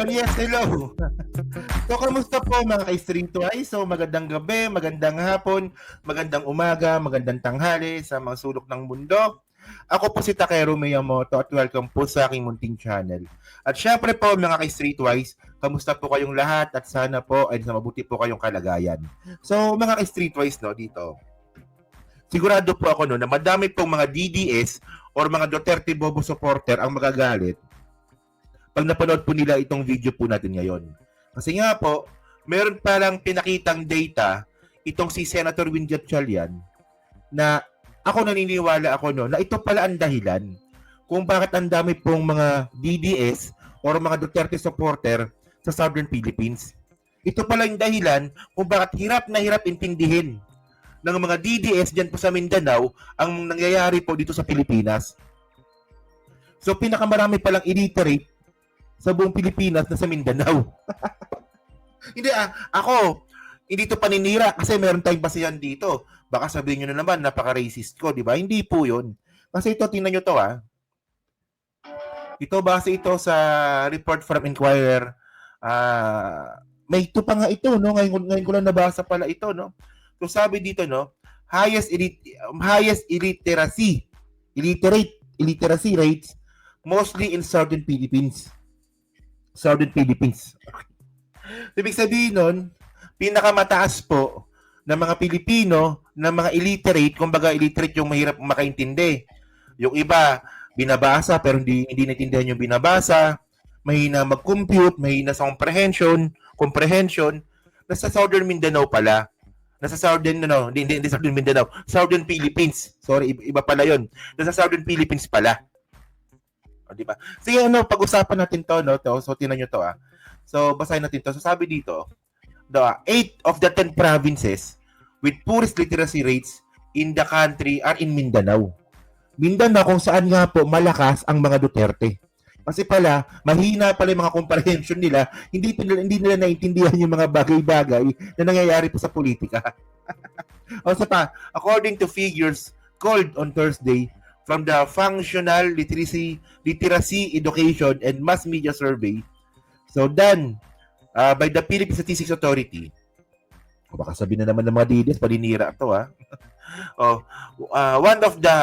Yun, yes, hello. So, kamusta po mga ka-Stream Twice? So, magandang gabi, magandang hapon, magandang umaga, magandang tanghali sa mga sulok ng mundo. Ako po si Takeru Miyamoto at welcome po sa aking munting channel. At syempre po mga ka-Streetwise, kamusta po kayong lahat at sana po ay sa mabuti po kayong kalagayan. So mga ka-Streetwise no, dito, sigurado po ako no, na madami pong mga DDS or mga Duterte Bobo supporter ang magagalit pag napanood po nila itong video po natin ngayon. Kasi nga po, meron palang pinakitang data itong si Senator Win Gatchalian na ako naniniwala ako no na ito pala ang dahilan kung bakit ang dami pong mga DDS or mga Duterte supporter sa Southern Philippines. Ito pala yung dahilan kung bakit hirap na hirap intindihin ng mga DDS dyan po sa Mindanao ang nangyayari po dito sa Pilipinas. So pinakamarami palang illiterate sa buong Pilipinas na sa Mindanao. Hindi ako, hindi to paninira kasi meron tayong basihan dito. Baka sabihin nyo na naman, napaka-racist ko, di ba? Hindi po yun. Kasi ito, tingnan nyo to Ito, base ito sa report from Inquirer. May ito pa nga ito, no? Ngayon ko lang nabasa pala ito, no? So sabi dito, no? Highest illiteracy rates mostly in Southern Philippines. Ibig sabihin nun, pinakamataas po ng mga Pilipino na mga illiterate, kumbaga illiterate yung mahirap makaintindi. Yung iba, binabasa pero hindi naintindihan yung binabasa, mahina mag-compute, mahina sa comprehension, nasa Southern Mindanao pala. Nasa Southern, hindi Southern Mindanao, Southern Philippines. Sorry, iba pala yon. Nasa Southern Philippines pala. O, diba? Sige, pag-usapan natin to, no? So, tinan nyo to, So, basahin natin to. So, sabi dito, 8 of the 10 provinces with poorest literacy rates in the country are in Mindanao. Mindanao kung saan nga po malakas ang mga Duterte. Kasi pala, mahina pala yung mga comprehension nila, hindi nila naintindihan yung mga bagay-bagay na nangyayari po sa politika. O sa pa, according to figures called on Thursday from the Functional Literacy Education and Mass Media Survey, so done by the Philippine Statistics Authority. O baka sabihin na naman ng mga DDS, paninira ito one of the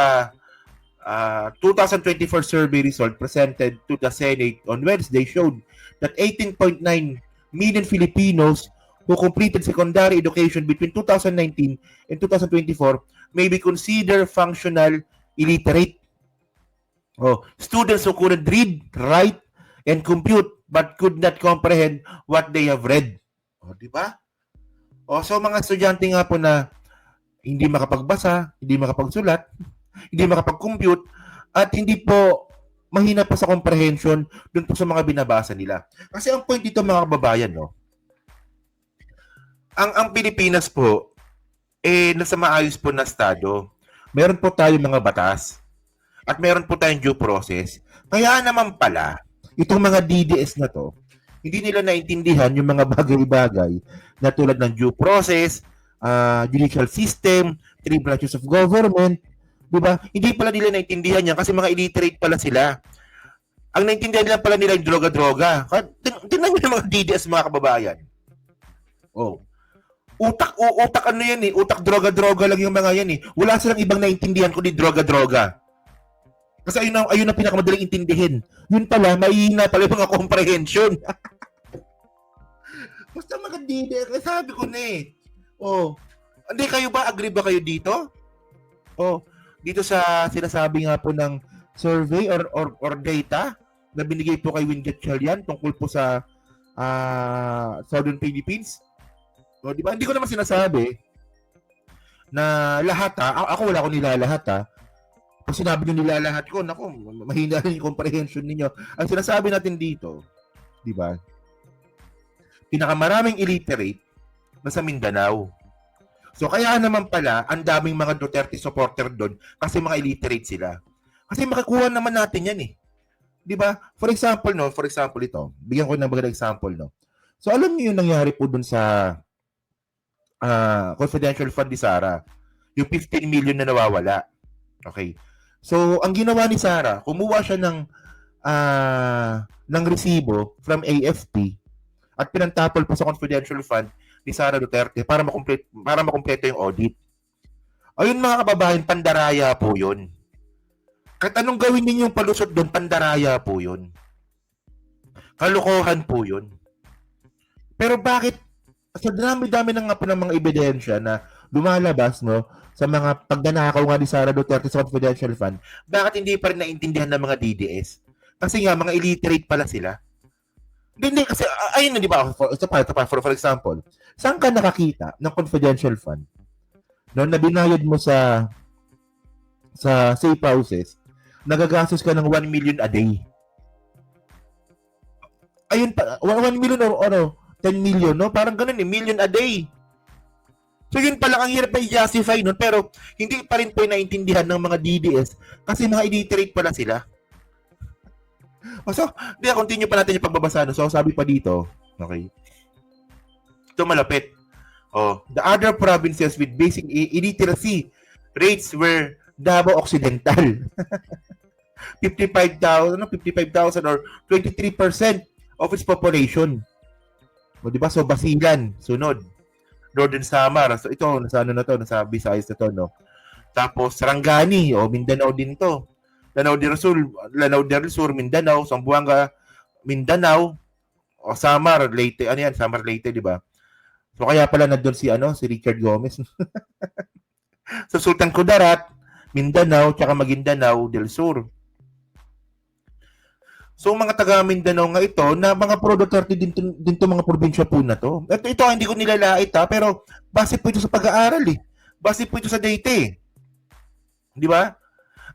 2024 survey result presented to the Senate on Wednesday showed that 18.9 million Filipinos who completed secondary education between 2019 and 2024 may be considered functional illiterate. Students who couldn't read, write, and compute but could not comprehend what they have read. Di ba? So mga estudyante nga po na hindi makapagbasa, hindi makapagsulat, hindi makapag-compute, at hindi po mahina pa sa comprehension dun po sa mga binabasa nila. Kasi ang point dito mga kababayan, ang Pilipinas po, nasa maayos po na estado. Meron po tayong mga batas at meron po tayong due process. Kaya naman pala, itong mga DDS na to, hindi nila naintindihan yung mga bagay-bagay na tulad ng due process, judicial system, three branches of government, diba? Hindi pala nila naintindihan yan kasi mga illiterate pala sila. Ang naintindihan nila pala nila yung droga-droga. Tingnan nyo yung mga DDS mga kababayan. Utak ano yan utak droga-droga lang yung mga yan Wala silang ibang naintindihan kundi droga-droga. Kasi ayun ang pinakamadaling intindihin. Yun pala, mahihina pala yung mga comprehension. Basta mga DDS, sabi ko na hindi kayo ba, agree ba kayo dito? Dito sa sinasabi nga po ng survey or data na binigay po kay Win Gatchalian tungkol po sa Southern Philippines. Di ba? Hindi ko naman sinasabi na lahat ako wala ko nilalahat Pag sinabi nyo nilalahat ko, naku, mahina rin yung comprehension ninyo. Ang sinasabi natin dito, di ba? Pinakamaraming illiterate na sa Mindanao. So kaya naman pala, ang daming mga Duterte supporter doon kasi mga illiterate sila. Kasi makakuha naman natin yan Di ba? For example ito. Bigyan ko ng mga example So alam niyo yung nangyari po doon sa confidential fund ni Sara. Yung 15 million na nawawala. Okay. So ang ginawa ni Sara, kumuha siya ng ng resibo from AFP at pinantapol pa sa confidential fund ni Sara Duterte para makumpleto yung audit. Ayun mga kababayan, pandaraya po yun. Kahit anong gawin ninyong palusot doon, pandaraya po yun. Kalokohan po yun. Pero bakit sa dami-dami ng nga po ng mga ebidensya na lumalabas no sa mga pagnanakaw nga ni Sara Duterte sa confidential fund, bakit hindi pa rin naintindihan ng mga DDS? Kasi nga, mga illiterate pala sila. Hindi, kasi, ayun na, di ba? For example, saan ka nakakita ng confidential fund? No, na binayad mo sa safe houses, nagagastos ka ng 1 million a day. Ayun pa, 1 million or 10 million, no? Parang ganun eh, million a day. So yun pala ang hirap na i-justify nun, pero hindi pa rin po naintindihan ng mga DDS kasi mga illiterate pala sila. So, continue pa natin yung pagbabasa. No? So, sabi pa dito, okay, ito malapit. The other provinces with basic illiteracy rates were Davao Occidental. 55,000 or 23% of its population. O, diba? So, Basilan, sunod. Northern Samar. So, ito, nasa Visayas na to, no? Tapos, Sarangani, Mindanao din to. Lanao del Sur, Mindanao, Zamboanga, Mindanao, Samar, Leyte. Ano yan? Samar, Leyte, di ba? So, kaya pala nandun si Richard Gomez. So, Sultan Kudarat, Mindanao, tsaka Maguindanao del Sur. So, mga taga Mindanao nga ito, na mga pro-Duterte din to mga probinsya po na to. Ito, hindi ko nilalait pero base po ito sa pag-aaral Base po ito sa data Di ba?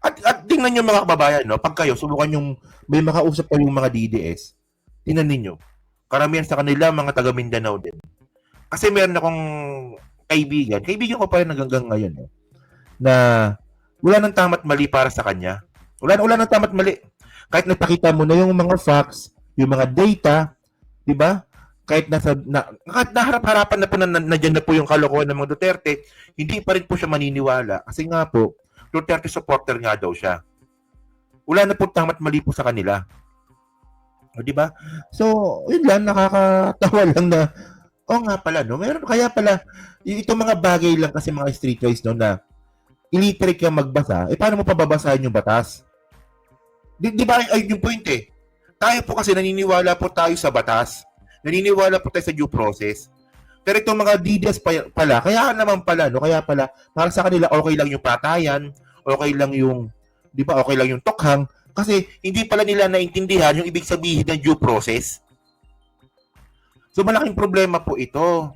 At tingnan nyo mga kababayan, no? Pag kayo, subukan yung may makausap kayong mga DDS, tingnan ninyo. Karamihan sa kanila, mga taga Mindanao din. Kasi meron akong kaibigan ko pa rin hanggang ngayon, na wala nang tama't mali para sa kanya. Wala nang tama't mali. Kahit napakita mo na yung mga facts, yung mga data, di ba? Kahit naharap-harapan na po nandiyan na po yung kalokohan ng mga Duterte, hindi pa rin po siya maniniwala. Kasi nga po, Duterte supporter nga daw siya. Wala na po tama't mali po sa kanila. O, di ba? So, yun lang, nakakatawa lang na, nga pala, no? Meron, kaya pala, itong mga bagay lang kasi mga streetwise, no, na illiterate kang magbasa, paano mo pababasahin yung batas? Di ba, ayun yung point Tayo po kasi naniniwala po tayo sa batas. Naniniwala po tayo sa due process. Pero itong mga DDS pala, kaya naman pala, no? Kaya pala, para sa kanila, okay lang yung patayan, okay lang yung, di ba, okay lang yung tokhang, kasi hindi pala nila naintindihan yung ibig sabihin ng due process. So, malaking problema po ito.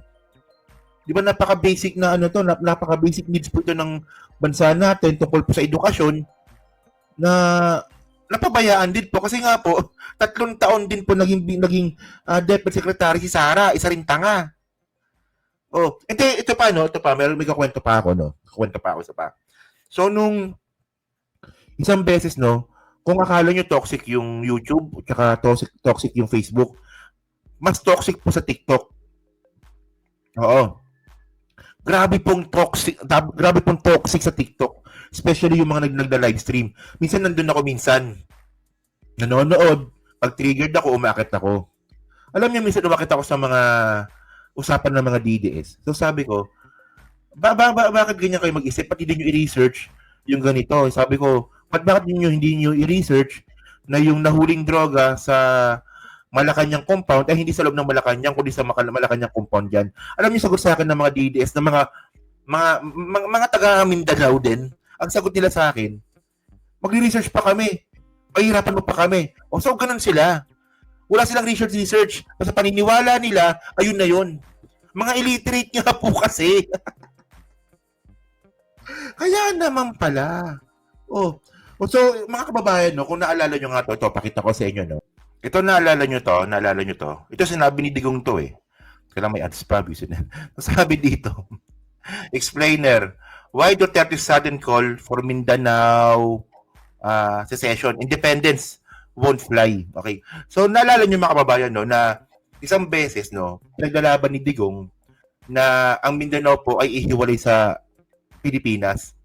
Di ba, napaka-basic na napaka-basic needs po ito ng bansa natin tungkol po sa edukasyon na napabayaan din po. Kasi nga po, 3 taon din po naging Deputy Secretary si Sara, isa rin tanga. Ito pa, may kakwento pa ako, no? Kakwento pa ako isa pa. So, nung isang beses, no, kung akala nyo toxic yung YouTube, tsaka toxic yung Facebook, mas toxic po sa TikTok. Oo. Grabe pong toxic sa TikTok. Especially yung mga nagda-live stream. Minsan nandun ako nanonood. Pag triggered ako, umakit ako. Alam niyo, minsan umakit ako sa mga usapan ng mga DDS. So sabi ko, bakit ganyan kayo mag-isip? Pati din nyo i-research yung ganito. Sabi ko, bakit hindi nyo i-research na yung nahuling droga sa Malacanang compound ay hindi sa loob ng Malacanang kundi sa Malacanang compound yan. Alam niyo sagot sa akin ng mga DDS na mga taga Mindanao din. Ang sagot nila sa akin, magre-research pa kami. Pahirapan mo pa kami. So ganun sila. Wala silang research. Basta paniniwala nila, ayun na yun. Mga illiterate nga po kasi. Kaya naman pala. So mga kababayan, no, kung naalala nyo nga ito, pakita ko sa inyo, no. Ito, naalala nyo to. Ito sinabi ni Digong to Kailangan may ads pa. Sabi dito, explainer, why Duterte's sudden call for Mindanao secession, independence won't fly. Okay. So, naalala nyo mga kababayan, no, na isang beses, no, naglalaban ni Digong na ang Mindanao po ay ihiwalay sa Pilipinas.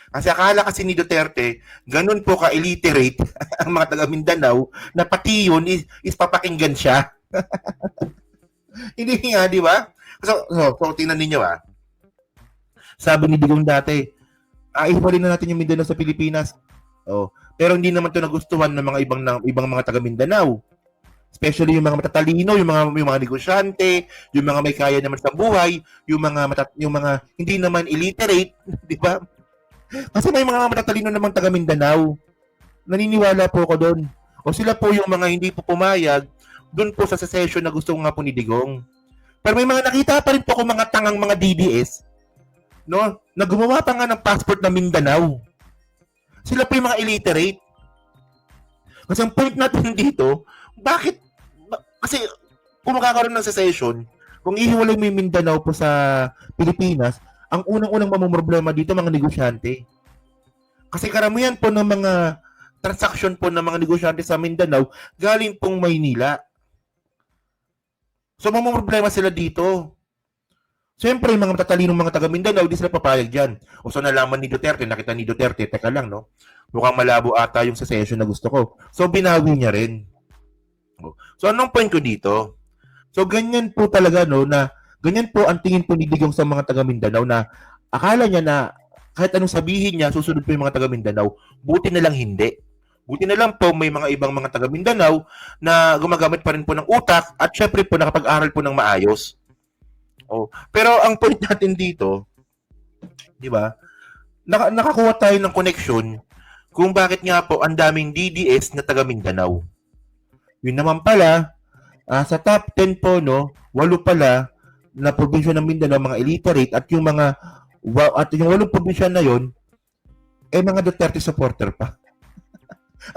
Kasi akala kasi ni Duterte, ganun po ka-illiterate ang mga taga Mindanao na pati yun is papakinggan siya. Hindi nga, di ba? So tingnan ninyo Sabi ni Digong dati, ihiwalay na natin yung Mindanao sa Pilipinas. Oh, pero hindi naman 'to nagustuhan ng mga ibang mga taga Mindanao. Especially yung mga matatalino, yung mga negosyante, yung mga may kaya naman sa buhay, yung mga hindi naman illiterate, di ba? Kasi may mga matatalino namang taga Mindanao. Naniniwala po ako doon. O sila po yung mga hindi po pumayag doon po sa secession na gusto nga po ni Digong. Pero may mga nakita pa rin po ako mga tangang mga DDS, no? Na gumawa pa nga ng passport na Mindanao. Sila po yung mga illiterate. Kasi ang point natin dito, kasi kung makakaroon ng secession, kung ihiwalay mo yung Mindanao po sa Pilipinas, ang unang-unang mamumroblema dito mga negosyante. Kasi karamihan po ng mga transaction po ng mga negosyante sa Mindanao galing pong Maynila. So mamumroblema sila dito. Siyempre, yung mga matatalinong mga taga Mindanao, di sila papayag dyan. O so nalaman ni Duterte, nakita ni Duterte, teka lang, no? Mukhang malabo ata yung secession na gusto ko. So binawi niya rin. So anong point ko dito? So ganyan po talaga, no, na ganyan po ang tingin po ni Digong sa mga taga Mindanao na akala niya na kahit anong sabihin niya, susunod po yung mga taga Mindanao. Buti na lang hindi. Buti na lang po may mga ibang mga taga Mindanao na gumagamit pa rin po ng utak at syempre po nakapag-aral po ng maayos. Oh, pero ang point natin dito, 'di ba? Nakakuha tayo ng connection kung bakit nga po ang daming DDS na taga Mindanao. Yun naman pala, sa top 10 po, no, 8 pala na probinsya ng Mindanao, mga illiterate, at yung yung 8 probinsya na yon mga Duterte supporter pa.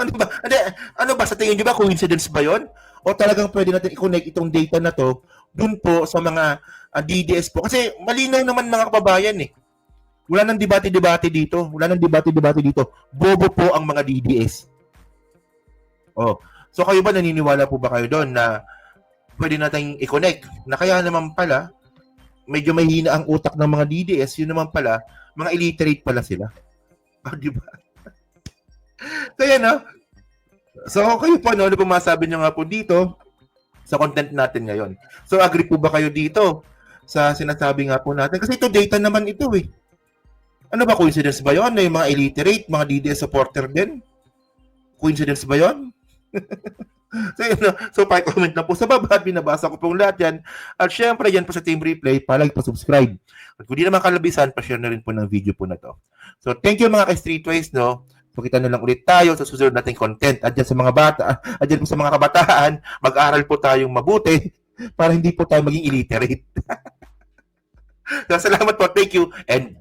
Ano ba, sa tingin nyo ba, coincidence ba yon? O talagang pwede natin i-connect itong data na to dun po sa mga DDS po? Kasi malinaw naman mga kababayan Wala nang debate-debate dito. Bobo po ang mga DDS. Oh, so kayo ba naniniwala po ba kayo doon na pwede nating i-connect na kaya naman pala medyo mahina ang utak ng mga DDS, yun naman pala mga illiterate pala sila. Di ba? Kaya so kayo po ano po masabi niyo nga po dito sa content natin ngayon. So agree po ba kayo dito sa sinasabi nga po natin? Kasi ito data naman ito Ano ba, coincidence ba yun? Na yung mga illiterate, mga DDS supporter din? Coincidence ba yun? So pa-comment na po sa baba at binabasa ko pong lahat yan. At syempre, yan po sa Team Replay, palagi pa-subscribe. At kung di naman kalabisan, pa-share na rin po ng video po na to. So thank you mga ka-Streetways, no? So kita na lang ulit tayo sa susunod nating content. At dyan sa mga po sa mga kabataan, mag-aral po tayong mabuti para hindi po tayo maging illiterate. So, salamat po, thank you, and